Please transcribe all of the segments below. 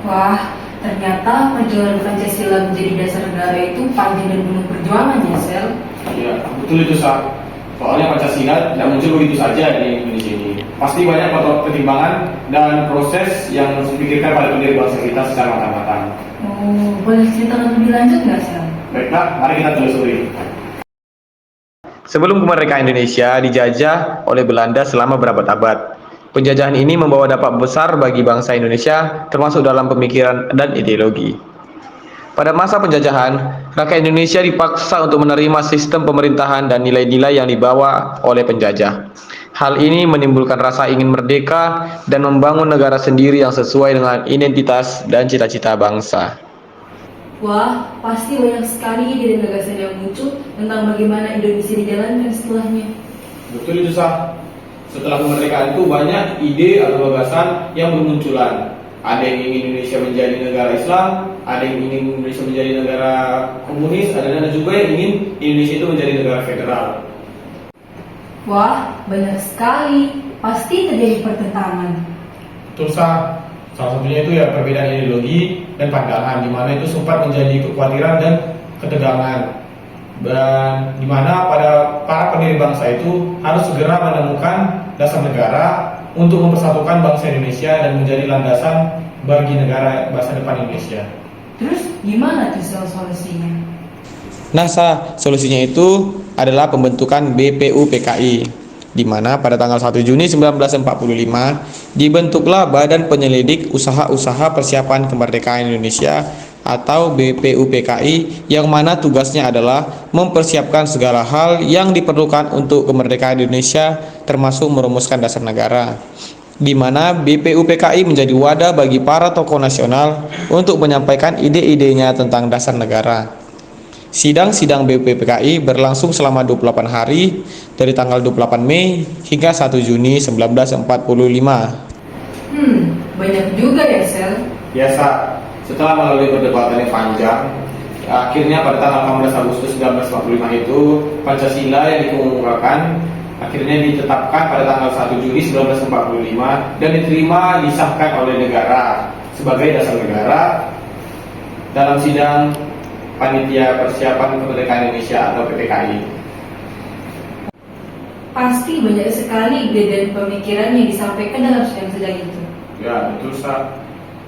Wah, ternyata perjuangan Pancasila menjadi dasar negara itu panjang dan penuh perjuangan ya, Sel. Ya, betul itu, Sa. Soalnya Pancasila tidak muncul begitu saja di Indonesia ini. Pasti banyak faktor pertimbangan dan proses yang harus dipikirkan pada pendiri bangsa kita secara matang-matang. Oh, boleh ceritakan lebih lanjut nggak, Sel? Baiklah, mari kita telusuri. Sebelum kemerdekaan Indonesia dijajah oleh Belanda selama berabad-abad. Penjajahan ini membawa dampak besar bagi bangsa Indonesia, termasuk dalam pemikiran dan ideologi. Pada masa penjajahan, rakyat Indonesia dipaksa untuk menerima sistem pemerintahan dan nilai-nilai yang dibawa oleh penjajah. Hal ini menimbulkan rasa ingin merdeka dan membangun negara sendiri yang sesuai dengan identitas dan cita-cita bangsa. Wah, pasti banyak sekali ide dan gagasan yang muncul tentang bagaimana Indonesia dijalankan setelahnya. Betul itu, Sa. Setelah kemerdekaan itu banyak ide atau gagasan yang bermunculan. Ada yang ingin Indonesia menjadi negara Islam, ada yang ingin Indonesia menjadi negara komunis, ada juga yang ingin Indonesia itu menjadi negara federal. Wah, banyak sekali. Pasti terjadi pertentangan. Betul, Sa. Salah satunya itu ya perbedaan ideologi dan pandangan, di mana itu sempat menjadi kekhawatiran dan ketegangan. Dan di mana pada para pendiri bangsa itu harus segera menemukan dasar negara untuk mempersatukan bangsa Indonesia dan menjadi landasan bagi negara masa depan Indonesia. Terus gimana tuh solusinya? Nah, solusinya itu adalah pembentukan BPUPKI, di mana pada tanggal 1 Juni 1945 dibentuklah Badan Penyelidik Usaha-Usaha Persiapan Kemerdekaan Indonesia atau BPUPKI, yang mana tugasnya adalah mempersiapkan segala hal yang diperlukan untuk kemerdekaan Indonesia, termasuk merumuskan dasar negara, di mana BPUPKI menjadi wadah bagi para tokoh nasional untuk menyampaikan ide-idenya tentang dasar negara. Sidang-sidang BPUPKI berlangsung selama 28 hari dari tanggal 28 Mei hingga 1 Juni 1945. Banyak juga ya, Sel. Biasa, setelah melalui perdebatan yang panjang, akhirnya pada tanggal 18 Agustus 1945 itu Pancasila yang dikemukakan akhirnya ditetapkan pada tanggal 1 Juni 1945 dan diterima disahkan oleh negara sebagai dasar negara dalam sidang Panitia Persiapan Kemerdekaan Indonesia atau PPKI. Pasti banyak sekali ide dan pemikiran yang disampaikan dalam sidang-sidang itu. Ya, betul, Sa.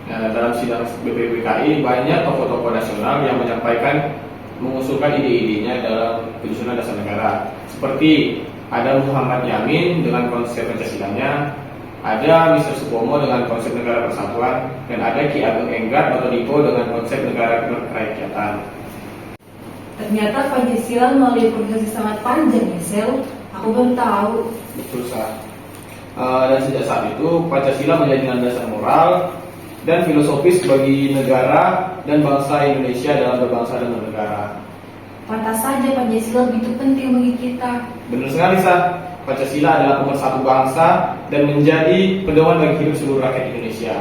Nah, dalam sidang BPUPKI banyak tokoh-tokoh nasional yang mengusulkan ide-idenya dalam penyusunan dasar negara. Seperti ada Muhammad Yamin dengan konsep Pancasilanya, ada Mr. Supomo dengan konsep negara persatuan, dan ada Ki Ageng Enggar atau Dipo dengan konsep negara kerakyatan. Ternyata Pancasila melalui proses yang sangat panjang ya, Sel. Aku baru tahu. Betul, Sa. Dan sejak saat itu Pancasila menjadi landasan moral dan filosofis bagi negara dan bangsa Indonesia dalam berbangsa dan bernegara. Pantas saja Pancasila begitu penting bagi kita. Benar sekali, Sa. Pancasila adalah pemersatu bangsa dan menjadi pedoman bagi hidup seluruh rakyat Indonesia.